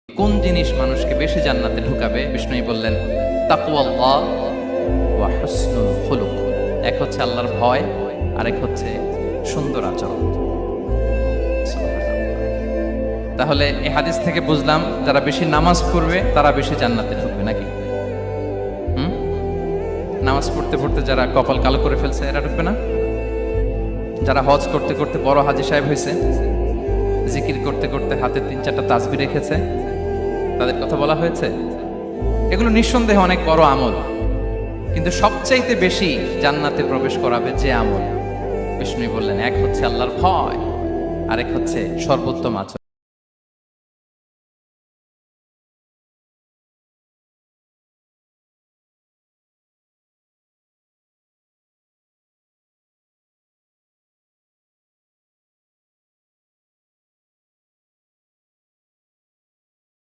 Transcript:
কোন জিনিস মানুষকে বেশি জান্নাতে ঢুকাবে? বিষ্ণু বললেন তাকওয়াল্লাহ ওয়া হুসনুল খুলুক। এক হচ্ছে আল্লাহর ভয়, আরেক হচ্ছে সুন্দর আচরণ। তাহলে এই হাদিস থেকে বুঝলাম যারা বেশি নামাজ পড়বে তারা বেশি জান্নাতে ঢুকবে নাকি? নামাজ পড়তে পড়তে যারা কপাল কালো করে ফেলছে এরা ঢুকবে না? যারা হজ করতে করতে বড় হাজী সাহেব হয়েছে, জিকির করতে করতে হাতে 3-4টা তাসবিহ রেখেছে, তাদের কথা বলা হয়েছে? এগুলো নিঃসন্দেহে অনেক বড় আমল, কিন্তু সবচাইতে বেশি জান্নাতে প্রবেশ করাবে যে আমল, বিষ্ণু বললেন এক হচ্ছে আল্লাহর ভয়, আরেক হচ্ছে সর্বোত্তম আচরণ।